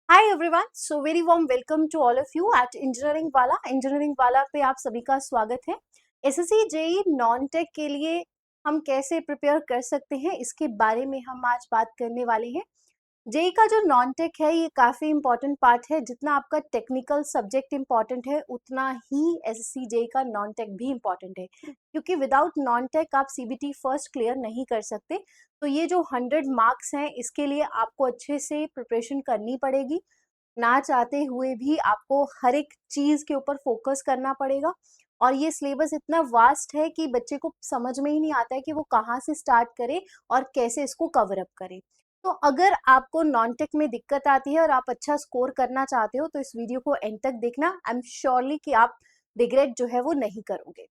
Hi everyone, so very warm welcome to all of you at engineering वाला। Engineering वाला पे आप सभी का स्वागत है। एसएससी जेई नॉन टेक के लिए हम कैसे प्रिपेयर कर सकते हैं, इसके बारे में हम आज बात करने वाले हैं। जेई का जो नॉन टेक है ये काफ़ी इंपॉर्टेंट पार्ट है। जितना आपका टेक्निकल सब्जेक्ट इंपॉर्टेंट है उतना ही एसएससी जेई का नॉन टेक भी इंपॉर्टेंट है, क्योंकि विदाउट नॉन टेक आप सीबीटी फर्स्ट क्लियर नहीं कर सकते। तो ये जो 100 मार्क्स हैं इसके लिए आपको अच्छे से प्रिपरेशन करनी पड़ेगी। ना चाहते हुए भी आपको हर एक चीज़ के ऊपर फोकस करना पड़ेगा। और ये सिलेबस इतना वास्ट है कि बच्चे को समझ में ही नहीं आता है कि वो कहाँ से स्टार्ट करे और कैसे इसको कवर अप करे। तो अगर आपको नॉन टेक में दिक्कत आती है और आप अच्छा स्कोर करना चाहते हो तो इस वीडियो को एंड तक देखना। आई एम श्योरली कि आप रिग्रेट जो है वो नहीं करोगे।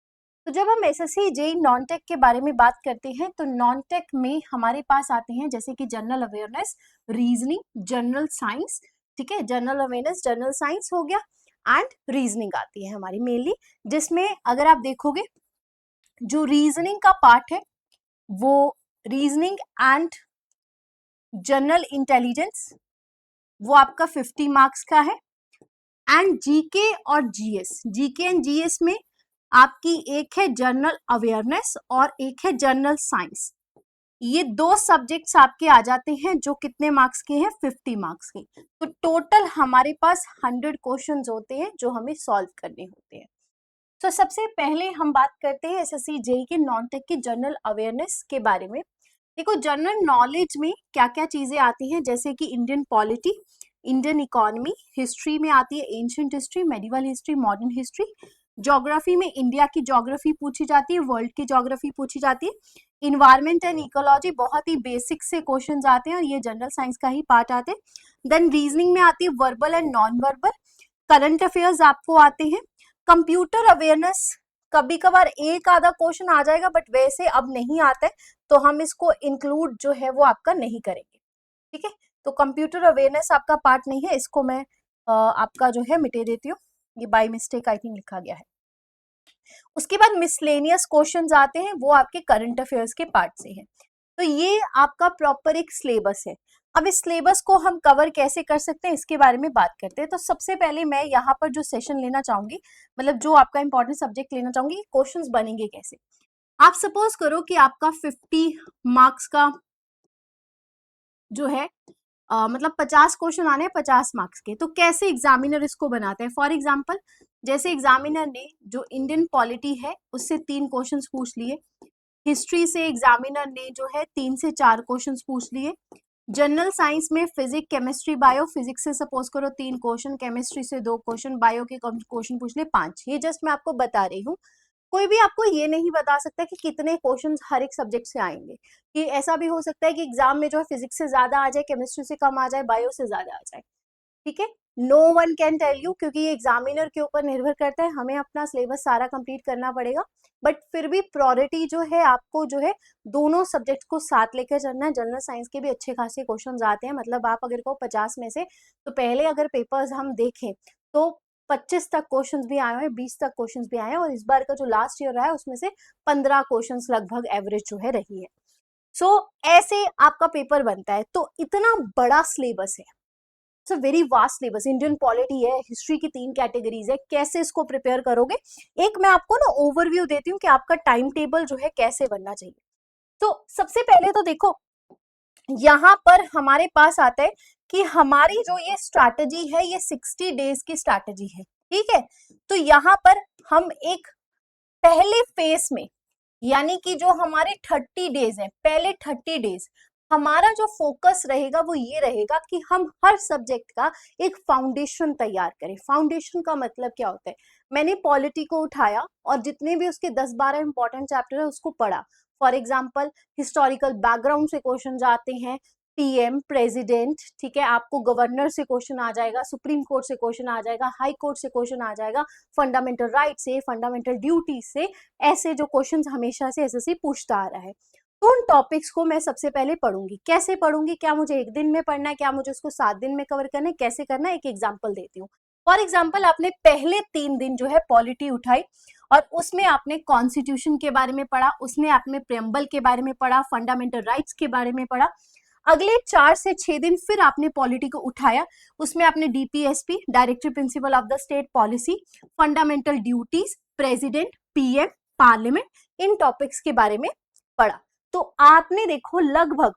तो जब हम एसएससी जेई नॉन टेक के बारे में बात करते हैं तो नॉन टेक में हमारे पास आते हैं जैसे कि general awareness, reasoning, general science. ठीक है, जनरल अवेयरनेस, जनरल साइंस हो गया एंड रीजनिंग आती है हमारी मेनली, जिसमें अगर आप देखोगे जो रीजनिंग का पार्ट है वो रीजनिंग एंड जनरल इंटेलिजेंस वो आपका 50 मार्क्स का है। एंड जीके और जीएस, जीके एंड जीएस में आपकी एक है जनरल अवेयरनेस और एक है जनरल साइंस। ये दो सब्जेक्ट्स आपके आ जाते हैं जो कितने मार्क्स के हैं, 50 मार्क्स के। तो टोटल हमारे पास 100 क्वेश्चंस होते हैं जो हमें सॉल्व करने होते हैं। तो सबसे पहले हम बात करते हैं एसएससी जेई के नॉन टेक की जनरल अवेयरनेस के बारे में। देखो, जनरल नॉलेज में क्या क्या चीजें आती हैं, जैसे कि Indian polity, Indian economy, history में आती है ancient history, medieval history, modern history. Geography में इंडिया की ज्योग्राफी पूछी जाती है, वर्ल्ड की ज्योग्राफी पूछी जाती है। इन्वायरमेंट एंड इकोलॉजी बहुत ही बेसिक से क्वेश्चंस आते हैं और ये जनरल साइंस का ही पार्ट आते हैं। देन रीजनिंग में आती है verbal and non verbal. Current affairs आपको आते हैं। कंप्यूटर अवेयरनेस कभी कभार एक आधा क्वेश्चन आ जाएगा, बट वैसे अब नहीं आता है तो हम इसको इंक्लूड जो है वो आपका नहीं करेंगे। ठीक है, तो कंप्यूटर अवेयरनेस आपका पार्ट नहीं है, इसको मैं आपका जो है मिटे देती हूँ। ये बाय मिस्टेक आई थिंक लिखा गया है। उसके बाद मिसलेनियस क्वेश्चंस आते हैं, वो आपके करंट अफेयर्स के पार्ट से हैं। तो ये आपका प्रॉपर एक सिलेबस है। अब इस सिलेबस को हम कवर कैसे कर सकते हैं इसके बारे में बात करते हैं। तो सबसे पहले मैं यहाँ पर जो सेशन लेना चाहूंगी, मतलब जो आपका इंपॉर्टेंट सब्जेक्ट लेना चाहूंगी, क्वेश्चंस बनेंगे कैसे। आप सपोज करो कि आपका 50 मार्क्स का जो है मतलब 50 क्वेश्चन आने हैं 50 मार्क्स के। तो कैसे एग्जामिनर इसको बनाते हैं, फॉर एग्जाम्पल जैसे एग्जामिनर ने जो इंडियन पॉलिटी है उससे 3 क्वेश्चंस पूछ लिए, हिस्ट्री से एग्जामिनर ने जो है 3 से 4 क्वेश्चंस पूछ लिए, जनरल साइंस में फिजिक्स, केमिस्ट्री, बायो, फिजिक्स से सपोज करो 3 क्वेश्चन, केमिस्ट्री से 2 क्वेश्चन, बायो के क्वेश्चन पूछ ले 5। ये जस्ट मैं आपको बता रही हूँ। कोई भी आपको ये नहीं बता सकता कि कितने क्वेश्चंस हर एक सब्जेक्ट से आएंगे। कि ऐसा भी हो सकता है कि एग्जाम में जो है फिजिक्स से ज्यादा आ जाए, केमिस्ट्री से कम आ जाए, बायो से ज्यादा आ जाए। ठीक है, no one can tell you, क्योंकि ये एग्जामिनर के ऊपर निर्भर करता है। हमें अपना सिलेबस सारा कंप्लीट करना पड़ेगा, बट फिर भी प्रायोरिटी जो है आपको जो है दोनों सब्जेक्ट को साथ लेकर चलना है। जनरल साइंस के भी अच्छे खासे क्वेश्चन आते हैं, मतलब आप अगर को 50 में से, तो पहले अगर पेपर्स हम देखें तो 25 तक क्वेश्चंस भी आए हैं, 20 तक क्वेश्चंस भी आए हैं, और इस बार का जो लास्ट ईयर रहा है उसमें से 15 क्वेश्चंस लगभग एवरेज जो है रही है। सो ऐसे आपका पेपर बनता है। तो इतना बड़ा सिलेबस है, it's a very vast syllabus. Indian polity है, हिस्ट्री की 3 कैटेगरीज है, कैसे इसको प्रिपेयर करोगे। एक मैं आपको ना ओवरव्यू देती हूँ कि आपका टाइम टेबल जो है कैसे बनना चाहिए। तो सबसे पहले तो देखो, यहाँ पर हमारे पास आता है कि हमारी जो ये स्ट्रैटेजी है ये 60 डेज की स्ट्रैटेजी है। ठीक है, तो यहाँ पर हम एक पहले फेज में, यानी कि जो हमारे 30 डेज है, पहले 30 डेज हमारा जो फोकस रहेगा वो ये रहेगा कि हम हर सब्जेक्ट का एक फाउंडेशन तैयार करें। फाउंडेशन का मतलब क्या होता है, मैंने पॉलिटी को उठाया और जितने भी उसके 10-12 इंपॉर्टेंट चैप्टर है उसको पढ़ा। फॉर एग्जाम्पल हिस्टोरिकल बैकग्राउंड से क्वेश्चन आते हैं, पीएम, प्रेसिडेंट, ठीक है, आपको गवर्नर से क्वेश्चन आ जाएगा, सुप्रीम कोर्ट से क्वेश्चन आ जाएगा, हाई कोर्ट से क्वेश्चन आ जाएगा, फंडामेंटल राइट से, फंडामेंटल ड्यूटी से, ऐसे जो क्वेश्चंस हमेशा से एसएससी पूछता आ रहा है। तो उन टॉपिक्स को मैं सबसे पहले पढ़ूंगी। कैसे पढ़ूंगी, क्या मुझे एक दिन में पढ़ना है, क्या मुझे उसको 7 दिन में कवर करना है, कैसे करना है, एक एग्जाम्पल देती हूँ। फॉर एग्जाम्पल आपने पहले 3 दिन जो है पॉलिटी उठाई और उसमें आपने कॉन्स्टिट्यूशन के बारे में पढ़ा, उसमें आपने प्रेम्बल के बारे में पढ़ा, फंडामेंटल राइट्स के बारे में पढ़ा। अगले 4 से 6 दिन फिर आपने पॉलिटी को उठाया, उसमें आपने DPSP, directive principle of the state policy, fundamental duties, president, PM, parliament, in topics के बारे में पढ़ा। तो आपने देखो लगभग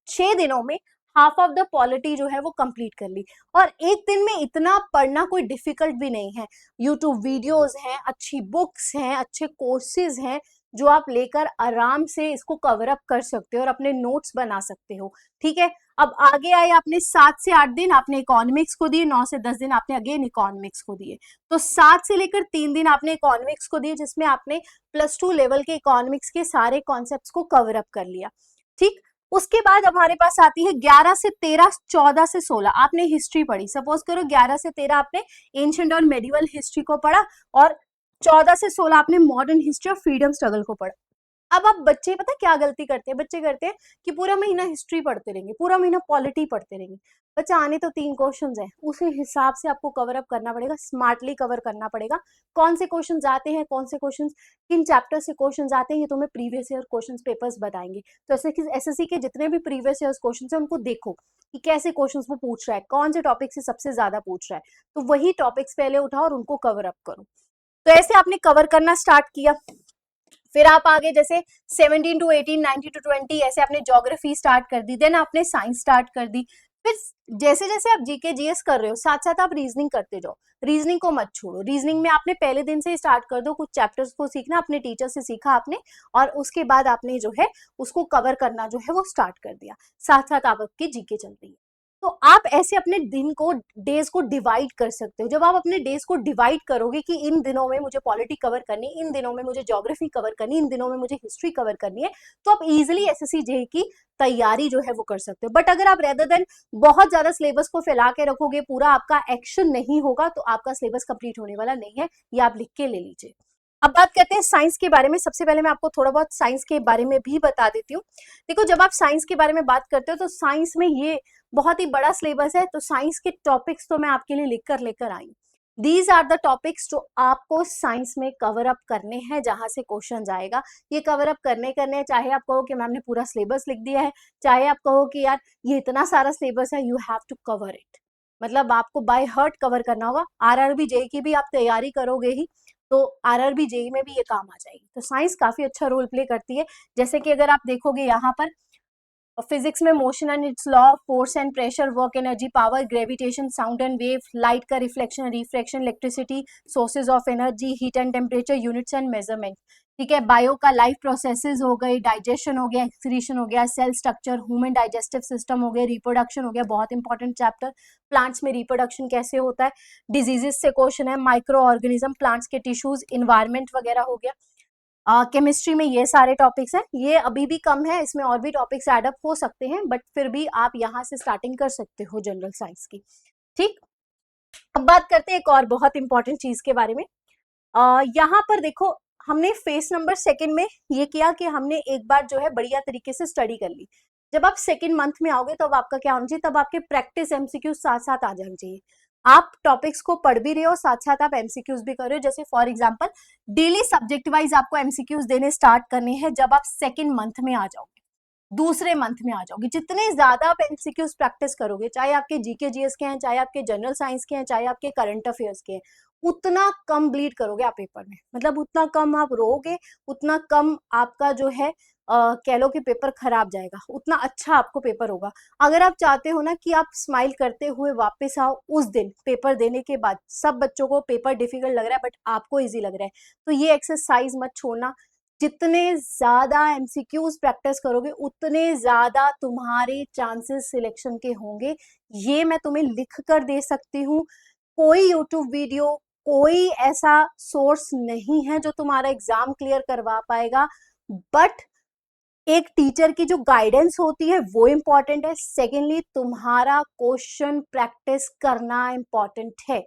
6 दिनों में हाफ ऑफ द पॉलिटी जो है वो कंप्लीट कर ली। और एक दिन में इतना पढ़ना कोई डिफिकल्ट भी नहीं है, यूट्यूब वीडियोस हैं, अच्छी बुक्स हैं, अच्छे कोर्सेज हैं जो आप लेकर आराम से इसको कवर अप कर सकते हो और अपने नोट्स बना सकते हो। ठीक है, अब आगे आए, आपने 7 से 8 दिन आपने इकोनॉमिक्स को दिए, 9 से 10 दिन आपने अगेन इकोनॉमिक्स को दिए। तो 7 से लेकर 3 दिन आपने इकोनॉमिक्स को दिए, जिसमें आपने +2 लेवल के इकोनॉमिक्स के सारे कॉन्सेप्ट्स को कवर अप कर लिया। ठीक, उसके बाद हमारे पास आती है 11 से 13, 14 से 16 आपने हिस्ट्री पढ़ी। सपोज करो 11 से 13 आपने एंशिएंट और मेडिवल हिस्ट्री को पढ़ा और 14 से 16 आपने मॉडर्न हिस्ट्री और फ्रीडम स्ट्रगल को पढ़ा। अब आप बच्चे पता क्या गलती करते हैं, बच्चे करते हैं कि पूरा महीना हिस्ट्री पढ़ते रहेंगे, पूरा महीना पॉलिटी पढ़ते रहेंगे। बच्चा आने तो 3 क्वेश्चंस हैं, उसी हिसाब से आपको कवर अप करना पड़ेगा, स्मार्टली कवर करना पड़ेगा। कौन से क्वेश्चंस आते हैं, कौन से क्वेश्चंस किन चैप्टर से क्वेश्चंस आते हैं, ये तुम्हें प्रीवियस ईयर क्वेश्चंस पेपर्स बताएंगे। तो ऐसे कि एसएससी के जितने भी प्रीवियस ईयर क्वेश्चंस हैं उनको देखो कि कैसे क्वेश्चंस वो पूछ रहा है, कौन से टॉपिक से सबसे ज्यादा पूछ रहा है, तो वही टॉपिक्स पहले उठाओ और उनको कवर अप करो। तो ऐसे आपने कवर करना स्टार्ट किया। फिर आप आगे जैसे 17 to 18, 19 to 20 ऐसे आपने ज्योग्राफी स्टार्ट कर दी, देन आपने साइंस स्टार्ट कर दी। फिर जैसे जैसे आप जीके जीएस कर रहे हो साथ साथ आप रीजनिंग करते जाओ, रीजनिंग को मत छोड़ो। रीजनिंग में आपने पहले दिन से ही स्टार्ट कर दो, कुछ चैप्टर्स को सीखना अपने टीचर से सीखा आपने, और उसके बाद आपने जो है उसको कवर करना जो है वो स्टार्ट कर दिया, साथ साथ आपकी जीके चल रही है। तो आप ऐसे अपने दिन को, डेज को डिवाइड कर सकते हो। जब आप अपने डेज को डिवाइड करोगे कि इन दिनों में मुझे पॉलिटी कवर करनी है, इन दिनों में मुझे ज्योग्राफी कवर करनी है, इन दिनों में मुझे हिस्ट्री कवर करनी है, तो आप इजिली एसएससी जेईई की तैयारी जो है वो कर सकते हो। बट अगर आप रेदर देन बहुत ज्यादा सिलेबस को फैला के रखोगे, पूरा आपका एक्शन नहीं होगा, तो आपका सिलेबस कंप्लीट होने वाला नहीं है, ये आप लिख के ले लीजिए। अब बात करते हैं साइंस के बारे में। सबसे पहले मैं आपको थोड़ा बहुत साइंस के बारे में भी बता देती हूँ। देखो, जब आप साइंस के बारे में बात करते हो तो साइंस में ये बहुत ही बड़ा सिलेबस है, तो साइंस के टॉपिक्स तो मैं आपके लिए लेकर आई। दीज आर द टॉपिक्स जो आपको साइंस में कवर अप करने हैं, जहां से क्वेश्चन आएगा। ये कवर अप करने हैं, चाहे आप कहो कि मैम ने पूरा सिलेबस लिख दिया है, चाहे आप कहो कि यार ये इतना सारा सिलेबस है, you have to cover it. मतलब आपको बाय हार्ट कवर करना होगा। आरआरबी जेईई की भी आप तैयारी करोगे ही, तो आरआरबी जेईई में भी ये काम आ जाएगी। तो साइंस काफी अच्छा रोल प्ले करती है। जैसे कि अगर आप देखोगे यहाँ पर फिजिक्स में motion and its law, force and pressure, work energy, power, gravitation, sound and wave, light का reflection, refraction, electricity, sources of energy, heat and temperature, units and measurement. ठीक है, बायो का लाइफ प्रोसेसेस हो गए, digestion हो गया, excretion हो गया, cell structure, human digestive system हो गया, रिप्रोडक्शन हो गया, बहुत इंपॉर्टेंट चैप्टर। प्लांट्स में रिप्रोडक्शन कैसे होता है, डिजीजेस से क्वेश्चन है, माइक्रो ऑर्गेनिज्म, प्लांट्स के टिश्यूज, इन्वायरमेंट वगैरह हो गया। केमिस्ट्री में ये सारे टॉपिक्स हैं। ये अभी भी कम है, इसमें और भी टॉपिक्स एडअप हो सकते हैं, बट फिर भी आप यहाँ से स्टार्टिंग कर सकते हो जनरल साइंस की। ठीक, अब बात करते हैं एक और बहुत इंपॉर्टेंट चीज के बारे में। यहाँ पर देखो, हमने फेस नंबर 2 में ये किया कि हमने एक बार जो है बढ़िया तरीके से स्टडी कर ली। जब आप 2nd मंथ में आओगे तब आपका क्या होना चाहिए, तब आपके प्रैक्टिस एमसीक्यू साथ साथ आ जाने चाहिए। आप टॉपिक्स को पढ़ भी रहे हो, साथ साथ आप एमसीक्यूज भी कर रहे हो। जैसे for example daily subject wise आपको एमसीक्यूज देने स्टार्ट करने हैं जब आप 2nd मंथ में आ जाओगे, दूसरे मंथ में आ जाओगे। जितने ज्यादा आप एमसीक्यूज प्रैक्टिस करोगे, चाहे आपके जीके जीएस के हैं, चाहे आपके जनरल साइंस के हैं, चाहे आपके करंट अफेयर्स के हैं, उतना कम ब्लीड करोगे आप पेपर में। मतलब उतना कम आप रोगे, उतना कम आपका जो है कह लो कि पेपर खराब जाएगा, उतना अच्छा आपको पेपर होगा। अगर आप चाहते हो ना कि आप स्माइल करते हुए वापस आओ उस दिन पेपर देने के बाद, सब बच्चों को पेपर डिफिकल्ट लग रहा है बट आपको इजी लग रहा है, तो ये एक्सरसाइज मत छोड़ना। जितने ज्यादा एमसीक्यूज प्रैक्टिस करोगे उतने ज्यादा तुम्हारे चांसेस सिलेक्शन के होंगे। ये मैं तुम्हें लिख कर दे सकती हूँ। कोई यूट्यूब वीडियो, कोई ऐसा सोर्स नहीं है जो तुम्हारा एग्जाम क्लियर करवा पाएगा, बट एक टीचर की जो गाइडेंस होती है वो इंपॉर्टेंट है। सेकेंडली, तुम्हारा क्वेश्चन प्रैक्टिस करना इंपॉर्टेंट है।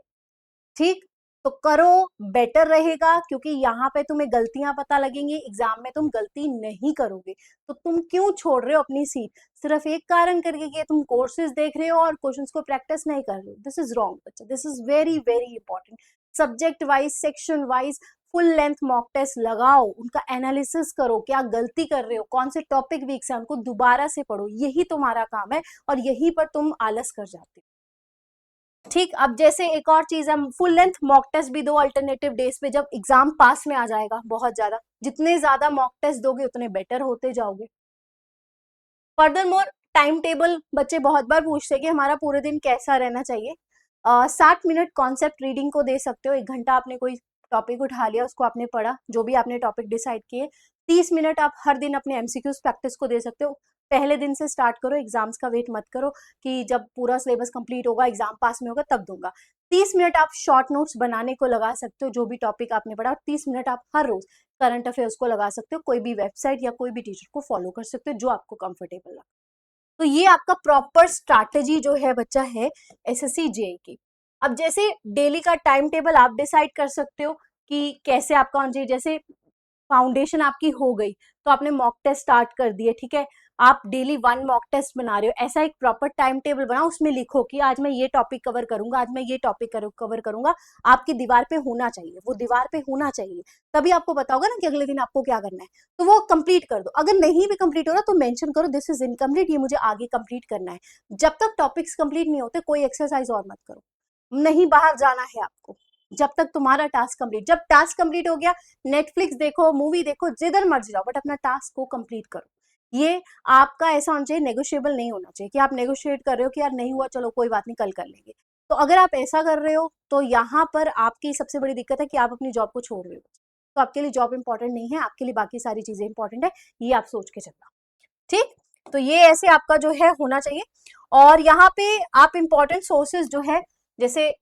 ठीक, तो करो, बेटर रहेगा, क्योंकि यहाँ पे तुम्हें गलतियां पता लगेंगी, एग्जाम में तुम गलती नहीं करोगे। तो तुम क्यों छोड़ रहे हो अपनी सीट सिर्फ एक कारण करके कि तुम कोर्सेज देख रहे हो और क्वेश्चंस को प्रैक्टिस नहीं कर रहे हो? दिस इज रॉन्ग बच्चा, this is very very important. Subject wise, section wise full length mock test लगाओ, उनका एनालिसिस करो, क्या गलती कर रहे हो, कौन से टॉपिक वीक है, उनको दोबारा से पढ़ो, यही तुम्हारा काम है और यही पर तुम आलस कर जाते हो। ठीक, अब जैसे एक और चीज है, फुल लेंथ मॉक टेस्ट भी दो अल्टरनेटिव डेज पे, जब एग्जाम पास में आ जाएगा बहुत ज्यादा, जितने ज्यादा मॉक टेस्ट दोगे उतने बेटर होते जाओगे। फर्दर मोर टाइम टेबल बच्चे बहुत बार पूछते हैं कि हमारा पूरे दिन कैसा रहना चाहिए। 60 मिनट कॉन्सेप्ट रीडिंग को दे सकते हो, 1 घंटा आपने कोई टॉपिक उठा लिया, उसको आपने पढ़ा, जो भी आपने टॉपिक डिसाइड किए। 30 मिनट आप हर दिन अपने एमसीक्यूज प्रैक्टिस को दे सकते हो। पहले दिन से स्टार्ट करो, एग्जाम्स का वेट मत करो कि जब पूरा सिलेबस कंप्लीट होगा, एग्जाम पास में होगा तब दूंगा। 30 मिनट आप शॉर्ट नोट्स बनाने को लगा सकते हो, जो भी टॉपिक आपने पढ़ा। 30 मिनट आप हर रोज करंट अफेयर्स को लगा सकते हो, कोई भी वेबसाइट या कोई भी टीचर को फॉलो कर सकते हो जो आपको कंफर्टेबल लगे। तो ये आपका प्रॉपर स्ट्रैटेजी जो है बच्चा है एसएससी जेई की। अब जैसे डेली का टाइम टेबल आप डिसाइड कर सकते हो कि कैसे आपका होना चाहिए। जैसे फाउंडेशन आपकी हो गई तो आपने मॉक टेस्ट स्टार्ट कर दिए, ठीक है, आप डेली 1 मॉक टेस्ट बना रहे हो, ऐसा एक प्रॉपर टाइम टेबल बनाओ, उसमें लिखो कि आज मैं ये टॉपिक कवर करूंगा, आज मैं ये टॉपिक कवर करूंगा। आपकी दीवार पे होना चाहिए, वो दीवार पे होना चाहिए, तभी आपको पता होगा ना कि अगले दिन आपको क्या करना है। तो वो कंप्लीट कर दो, अगर नहीं भी कंप्लीट हो रहा तो मेंशन करो दिस इज इनकम्प्लीट, ये मुझे आगे कंप्लीट करना है। जब तक टॉपिक्स कंप्लीट नहीं होते कोई एक्सरसाइज और मत करो, नहीं बाहर जाना है आपको जब तक तुम्हारा टास्क कंप्लीट। जब टास्क कंप्लीट हो गया, नेटफ्लिक्स देखो, मूवी देखो, जिधर मर्जी जाओ, बट अपना टास्क को कंप्लीट करो। ये आपका ऐसा होना चाहिए, नेगोशिएबल नहीं होना चाहिए कि आप नेगोशिएट कर रहे हो कि यार नहीं हुआ चलो कोई बात नहीं कल कर लेंगे। तो अगर आप ऐसा कर रहे हो तो यहाँ पर आपकी सबसे बड़ी दिक्कत है कि आप अपनी जॉब को छोड़ रहे हो। तो आपके लिए जॉब इंपॉर्टेंट नहीं है, आपके लिए बाकी सारी चीजें इंपॉर्टेंट है, ये आप सोच के चलना। ठीक, तो ये ऐसे आपका जो है होना चाहिए। और यहाँ पे आप इंपॉर्टेंट सोर्सेज जो है, जैसे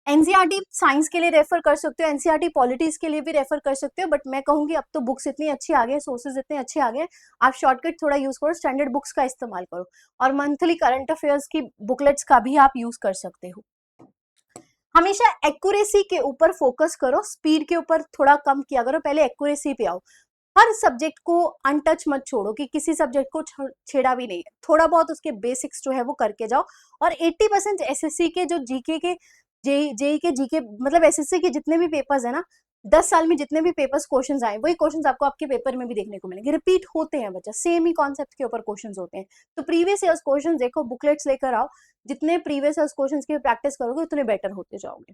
एनसीईआरटी साइंस के लिए रेफर कर सकते हो, एनसीईआरटी पॉलिटिक्स के लिए भी रेफर कर सकते हो, बट मैं कहूंगी अब तो बुक्स इतनी अच्छी आ गई, सोर्सेज इतने अच्छे आ गए, आप शॉर्टकट थोड़ा यूज करो, स्टैंडर्ड बुक्स का इस्तेमाल करो, और मंथली करंट अफेयर्स की बुकलेट्स का भी आप यूज कर सकते हो। हमेशा एक्यूरेसी के ऊपर फोकस करो, स्पीड के ऊपर थोड़ा कम किया करो, पहले एक्यूरेसी पे आओ। हर सब्जेक्ट को अनटच मत छोड़ो कि किसी सब्जेक्ट को छेड़ा भी नहीं है, थोड़ा बहुत उसके बेसिक्स जो है वो करके जाओ। और 80% एसएससी के जो जीके के जेई के जीके मतलब एसएससी के जितने भी पेपर्स है ना, 10 साल में जितने भी पेपर्स क्वेश्चंस आए वही क्वेश्चंस आपको आपके पेपर में भी देखने को मिलेंगे, रिपीट होते हैं बच्चा, सेम ही कॉन्सेप्ट के ऊपर क्वेश्चंस होते हैं। तो प्रीवियस ईयर्स क्वेश्चंस देखो, बुकलेट्स लेकर आओ, जितने प्रीवियस ईयर्स क्वेश्चंस की प्रैक्टिस करोगे उतने बेटर होते जाओगे।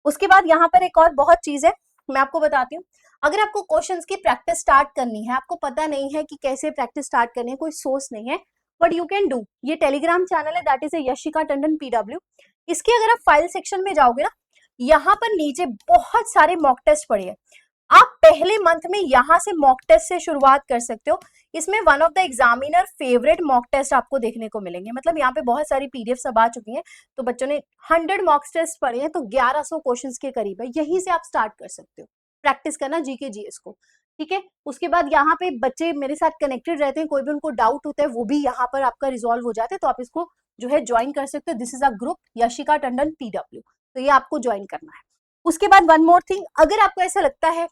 उसके बाद यहाँ पर एक और बहुत चीज है, मैं आपको बताती हूँ। अगर आपको क्वेश्चंस की प्रैक्टिस स्टार्ट करनी है, आपको पता नहीं है कि कैसे प्रैक्टिस स्टार्ट करनी है, कोई सोर्स नहीं है, बट यू कैन डू। ये टेलीग्राम चैनल है, that is Yashika Tandon PW. इसके अगर आप फाइल सेक्शन में जाओगे ना, यहाँ पर नीचे बहुत सारे मॉक टेस्ट पड़े हैं। आप पहले मंथ में यहाँ से मॉक टेस्ट से शुरुआत कर सकते हो। इसमें one of the examiner favourite mock test आपको देखने को मिलेंगे, मतलब यहाँ पे बहुत सारी पीडीएफ सब आ चुकी हैं, तो बच्चों ने 100 मॉक टेस्ट पढ़े हैं, तो 1100 क्वेश्चंस के करीब है, यहीं से आप स्टार्ट कर सकते हो प्रैक्टिस करना जीके जीएस को। ठीक है, उसके बाद यहाँ पे बच्चे मेरे साथ कनेक्टेड रहते हैं, कोई भी उनको डाउट होता है वो भी यहाँ पर आपका रिजॉल्व हो जाता है, तो आप इसको जो है ज्वाइन कर सकते हो। This is a group Yashika Tandon PW, तो ये आपको ज्वाइन करना है। उसके बाद वन मोर थिंग, अगर आपको ऐसा लगता है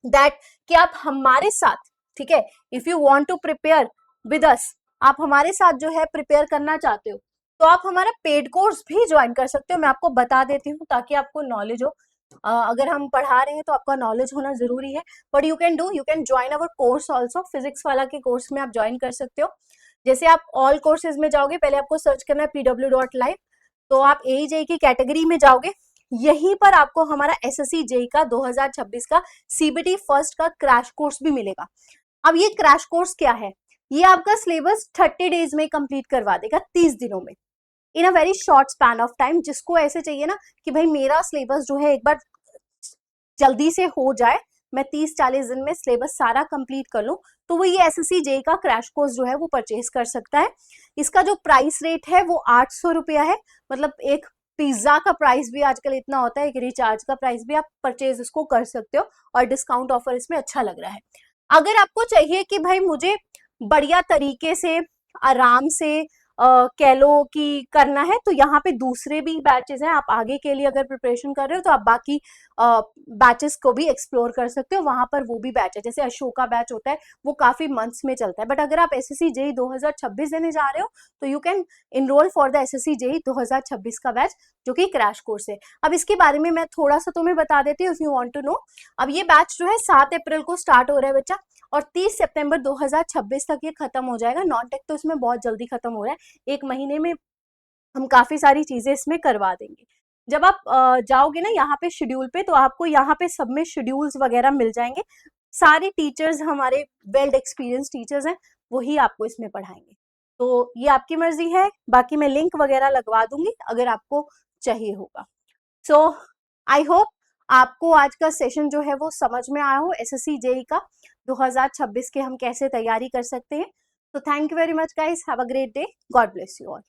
दैट कि आप हमारे साथ, ठीक है, if you want to prepare with us, आप हमारे साथ जो है प्रिपेयर करना चाहते हो, तो आप हमारा पेड कोर्स भी ज्वाइन कर सकते हो। मैं आपको बता देती हूँ ताकि आपको नॉलेज हो। अगर हम पढ़ा रहे हैं तो आपका नॉलेज होना जरूरी है, but you can join our course also. Physics वाला के कोर्स में आप ज्वाइन कर सकते हो। जैसे आप ऑल कोर्सेज में जाओगे, पहले आपको सर्च करना है pw.live, तो आप AEJ की कैटेगरी में जाओगे, यहीं पर आपको हमारा एसएससी जेई का 2026 का सीबीटी फर्स्ट का क्रैश कोर्स भी मिलेगा। अब ये क्रैश कोर्स क्या है, ये आपका सिलेबस 30 डेज में कंप्लीट करवा देगा, 30 दिनों में, in a very short span of time. जिसको ऐसे चाहिए ना कि भाई मेरा सिलेबस जो है एक बार जल्दी से हो जाए, मैं 30-40 दिन में सिलेबस सारा कंप्लीट कर लूं, तो वो ये एसएससी जेई का क्रैश कोर्स जो है वो परचेज कर सकता है। इसका जो प्राइस रेट है वो 800 रुपया है, मतलब एक पिज्जा का प्राइस भी आजकल इतना होता है, एक रिचार्ज का प्राइस भी, आप परचेज इसको कर सकते हो, और डिस्काउंट ऑफर इसमें अच्छा लग रहा है। अगर आपको चाहिए कि भाई मुझे बढ़िया तरीके से आराम से कह लो कि करना है, तो यहाँ पे दूसरे भी बैचेस हैं। आप आगे के लिए अगर प्रिपरेशन कर रहे हो तो आप बाकी बैचेस को भी एक्सप्लोर कर सकते हो, वहां पर वो भी बैच है। जैसे अशोका बैच होता है, वो काफी मंथ्स में चलता है। बट अगर आप एसएससी जेई 2026 देने जा रहे हो तो you can enroll for the SSC JE 2026 का बैच, जो कि क्रैश कोर्स है। अब इसके बारे में मैं थोड़ा सा तुम्हें बता देती हूँ, if you want to know. अब ये बैच जो है 7 अप्रैल को स्टार्ट हो रहा है बच्चा, और 30 सितंबर 2026 तक ये खत्म हो जाएगा। नॉन टेक तो इसमें बहुत जल्दी खत्म हो रहा है, 1 महीने में हम काफी सारी चीजें इसमें करवा देंगे। जब आप जाओगे ना यहाँ पे शेड्यूल पे, तो आपको यहाँ पे सब में शेड्यूल्स वगैरह मिल जाएंगे। सारे टीचर्स हमारे वेल एक्सपीरियंस टीचर्स हैं, वही आपको इसमें पढ़ाएंगे। तो ये आपकी मर्जी है, बाकी मैं लिंक वगैरह लगवा दूंगी अगर आपको चाहिए होगा। सो आई होप आपको आज का सेशन जो है वो समझ में आया हो, एसएससी जेई का 2026 के हम कैसे तैयारी कर सकते हैं। तो thank you very much guys, have a great day, God bless you all.